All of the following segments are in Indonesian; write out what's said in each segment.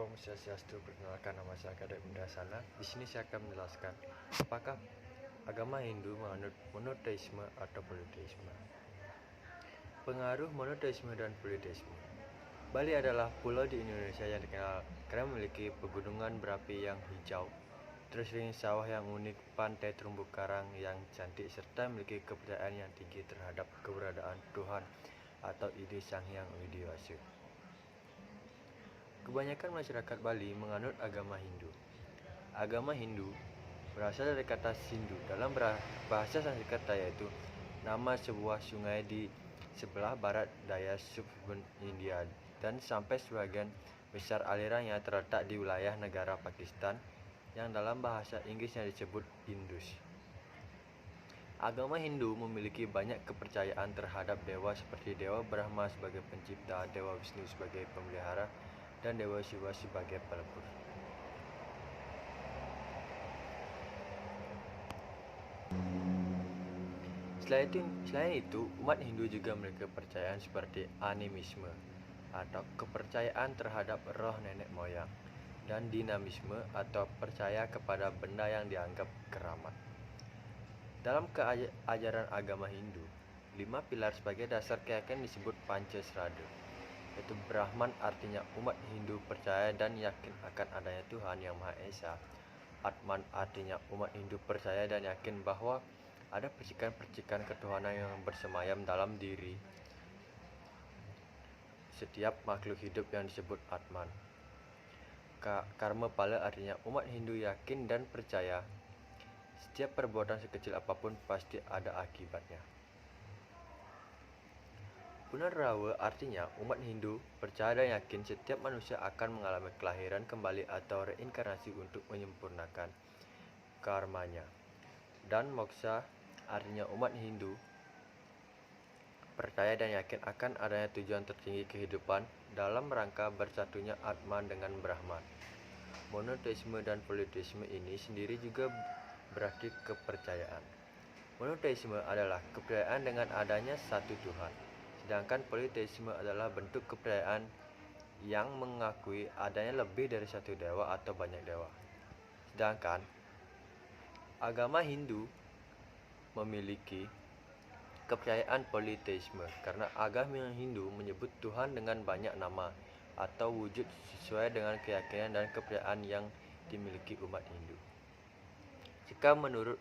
Om Swastiastu, perkenalkan nama saya Kadek Bunda Sana. Di sini saya akan menjelaskan apakah agama Hindu menganut monoteisme atau politeisme. Pengaruh monoteisme dan politeisme. Bali adalah pulau di Indonesia yang dikenal karena memiliki pegunungan berapi yang hijau, terusing sawah yang unik, pantai terumbu karang yang cantik, serta memiliki kepercayaan yang tinggi terhadap keberadaan Tuhan atau ide Sang Hyang Widiwasa. Kebanyakan masyarakat Bali menganut agama Hindu. Agama Hindu berasal dari kata Sindhu dalam bahasa Sanskerta, yaitu nama sebuah sungai di sebelah barat daya subkontinen India, dan sampai sebagian besar alirannya terletak di wilayah negara Pakistan yang dalam bahasa Inggrisnya disebut Indus. Agama Hindu memiliki banyak kepercayaan terhadap dewa seperti Dewa Brahma sebagai pencipta, Dewa Wisnu sebagai pemelihara, dan Dewa Shiva sebagai pelebur. Selain itu, umat Hindu juga memiliki kepercayaan seperti animisme atau kepercayaan terhadap roh nenek moyang, dan dinamisme atau percaya kepada benda yang dianggap keramat. Dalam ajaran agama Hindu, 5 pilar sebagai dasar keyakinan disebut Pancasrada, yaitu Brahman artinya umat Hindu percaya dan yakin akan adanya Tuhan Yang Maha Esa. Atman artinya umat Hindu percaya dan yakin bahwa ada percikan-percikan ketuhanan yang bersemayam dalam diri setiap makhluk hidup yang disebut Atman. Karma Pala artinya umat Hindu yakin dan percaya setiap perbuatan sekecil apapun pasti ada akibatnya. Punarrawa artinya umat Hindu percaya dan yakin setiap manusia akan mengalami kelahiran kembali atau reinkarnasi untuk menyempurnakan karmanya. Dan Moksha artinya umat Hindu percaya dan yakin akan adanya tujuan tertinggi kehidupan dalam rangka bersatunya Atman dengan Brahman. Monoteisme dan politeisme ini sendiri juga berarti kepercayaan. Monoteisme adalah kepercayaan dengan adanya satu Tuhan, sedangkan politeisme adalah bentuk kepercayaan yang mengakui adanya lebih dari satu dewa atau banyak dewa. Sedangkan agama Hindu memiliki kepercayaan politeisme karena agama Hindu menyebut Tuhan dengan banyak nama atau wujud sesuai dengan keyakinan dan kepercayaan yang dimiliki umat Hindu. Jika menurut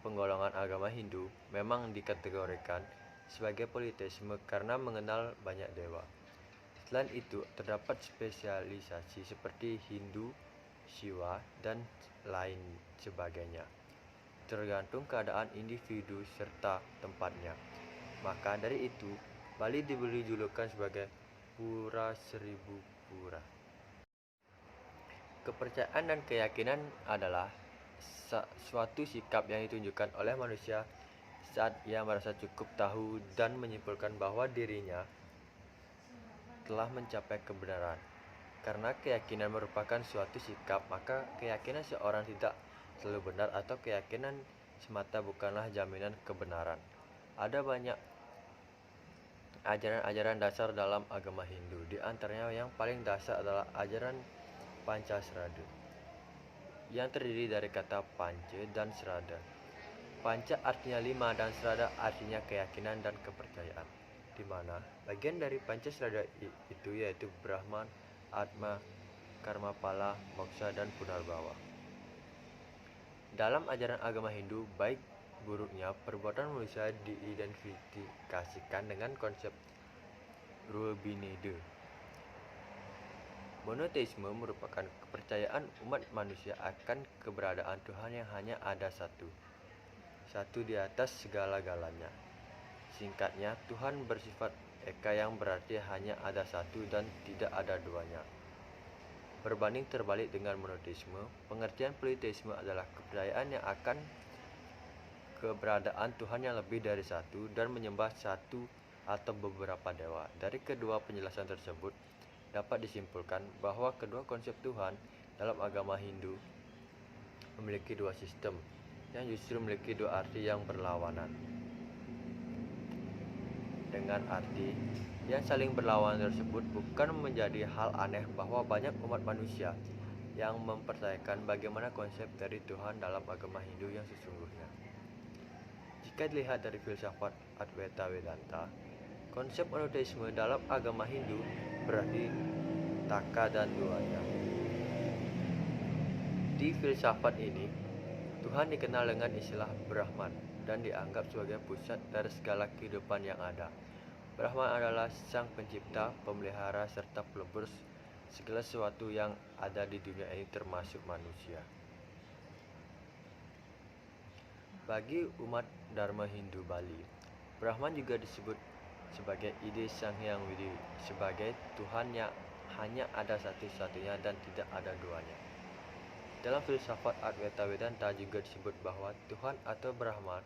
penggolongan agama Hindu memang dikategorikan sebagai politeisme karena mengenal banyak dewa. Selain itu, terdapat spesialisasi seperti Hindu, Shiva, dan lain sebagainya, tergantung keadaan individu serta tempatnya. Maka dari itu, Bali diberi julukan sebagai Pura Seribu Pura. Kepercayaan dan keyakinan adalah suatu sikap yang ditunjukkan oleh manusia saat ia merasa cukup tahu dan menyimpulkan bahwa dirinya telah mencapai kebenaran. Karena keyakinan merupakan suatu sikap, maka keyakinan seorang tidak selalu benar atau keyakinan semata bukanlah jaminan kebenaran. Ada banyak ajaran-ajaran dasar dalam agama Hindu. Di antaranya yang paling dasar adalah ajaran Pancasrada, yang terdiri dari kata Panca dan Srada. Panca artinya 5 dan Srada artinya keyakinan dan kepercayaan, di mana bagian dari Pancasrada itu yaitu Brahman, Atma, Karma Pala, Moksha, dan Punarbawa. Dalam ajaran agama Hindu, baik buruknya perbuatan manusia diidentifikasikan dengan konsep Rubinide. Monoteisme merupakan kepercayaan umat manusia akan keberadaan Tuhan yang hanya ada satu di atas segala-galanya. Singkatnya, Tuhan bersifat eka yang berarti hanya ada satu dan tidak ada duanya. Berbanding terbalik dengan monoteisme, pengertian politeisme adalah kepercayaan yang akan keberadaan Tuhan yang lebih dari satu dan menyembah satu atau beberapa dewa. Dari kedua penjelasan tersebut, dapat disimpulkan bahwa kedua konsep Tuhan dalam agama Hindu memiliki dua sistem yang justru memiliki dua arti yang berlawanan. Dengan arti yang saling berlawan tersebut bukan menjadi hal aneh bahwa banyak umat manusia yang mempertanyakan bagaimana konsep dari Tuhan dalam agama Hindu yang sesungguhnya. Jika dilihat dari filsafat Advaita Vedanta, konsep monoteisme dalam agama Hindu berarti taka dan duanya. Di filsafat ini, Tuhan dikenal dengan istilah Brahman dan dianggap sebagai pusat dari segala kehidupan yang ada. Brahman adalah sang pencipta, pemelihara, serta pelebur segala sesuatu yang ada di dunia ini termasuk manusia. Bagi umat Dharma Hindu Bali, Brahman juga disebut sebagai ide Sang Hyang Widi, sebagai Tuhan yang hanya ada satu-satunya dan tidak ada duanya. Dalam filsafat Advaita Vedanta juga disebut bahwa Tuhan atau Brahman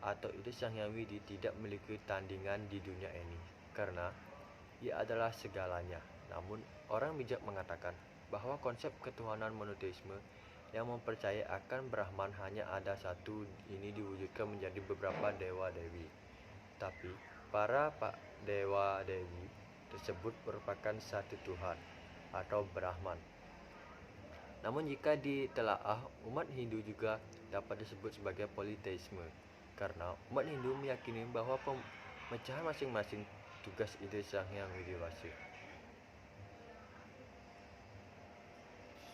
atau ide Sang Hyang Widi tidak memiliki tandingan di dunia ini karena ia adalah segalanya. Namun orang bijak mengatakan bahwa konsep ketuhanan monoteisme yang mempercayai akan Brahman hanya ada satu ini diwujudkan menjadi beberapa dewa-dewi. Tapi para dewa-dewi tersebut merupakan satu Tuhan atau Brahman. Namun jika ditelaah, umat Hindu juga dapat disebut sebagai politeisme karena umat Hindu meyakini bahwa pemecahan masing-masing tugas ide Sang Hyang Widi Wasi.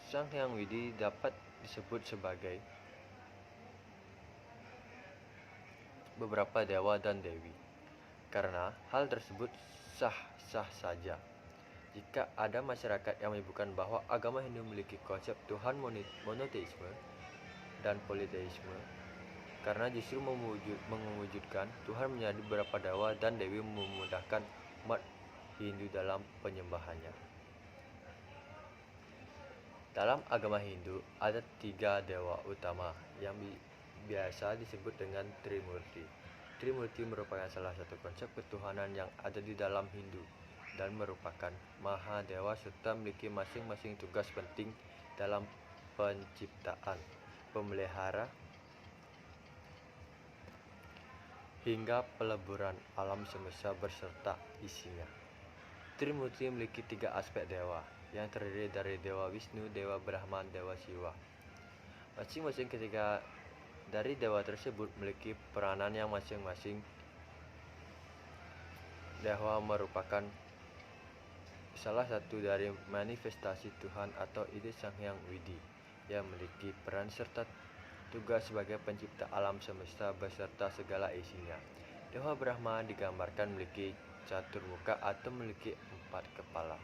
Sang Hyang Widi dapat disebut sebagai beberapa dewa dan dewi karena hal tersebut sah-sah saja. Jika ada masyarakat yang menyebutkan bahwa agama Hindu memiliki konsep Tuhan monoteisme dan politeisme, karena justru mewujudkan Tuhan menjadi beberapa dewa dan dewi memudahkan umat Hindu dalam penyembahannya. Dalam agama Hindu ada 3 dewa utama yang biasa disebut dengan Trimurti. Trimurti merupakan salah satu konsep ketuhanan yang ada di dalam Hindu dan merupakan Mahadewa serta memiliki masing-masing tugas penting dalam penciptaan, pemelihara, hingga peleburan alam semesta beserta isinya. Trimurti memiliki 3 aspek dewa yang terdiri dari Dewa Wisnu, Dewa Brahman, Dewa Siwa. Masing-masing ketiga dari dewa tersebut memiliki peranan yang masing-masing. Dewa merupakan salah satu dari manifestasi Tuhan atau ide Sang Hyang Widi yang memiliki peran serta tugas sebagai pencipta alam semesta beserta segala isinya. Dewa Brahma digambarkan memiliki catur muka atau memiliki 4 kepala.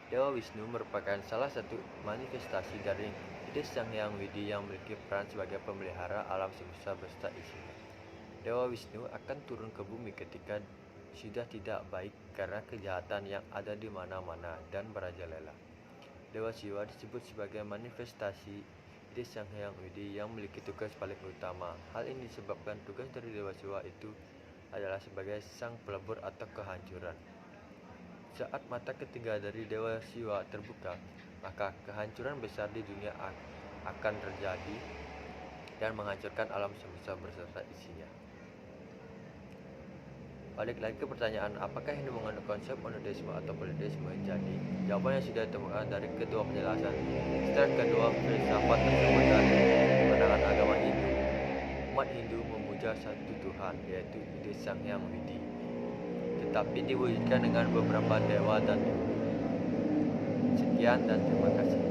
Dewa Wisnu merupakan salah satu manifestasi dari ide Sang Hyang Widi yang memiliki peran sebagai pemelihara alam semesta beserta isinya. Dewa Wisnu akan turun ke bumi ketika sudah tidak baik karena kejahatan yang ada di mana-mana dan merajalela. Dewa Siwa disebut sebagai manifestasi ide Sang Hyang Widi yang memiliki tugas paling utama. Hal ini disebabkan tugas dari Dewa Siwa itu adalah sebagai sang pelebur atau kehancuran. Saat mata ketiga dari Dewa Siwa terbuka, maka kehancuran besar di dunia akan terjadi dan menghancurkan alam semesta beserta isinya. Balik lagi ke pertanyaan, apakah Hindu mengandung konsep monoteisme atau politeisme? Jadi, jawabannya sudah ditemukan dari kedua penjelasan. Setelah kedua filsafat tersebut dan pandangan agama Hindu, umat Hindu memuja satu Tuhan, yaitu ide Sang Hyang Widi, tetapi diwujudkan dengan beberapa dewa dan dewi. Sekian dan terima kasih.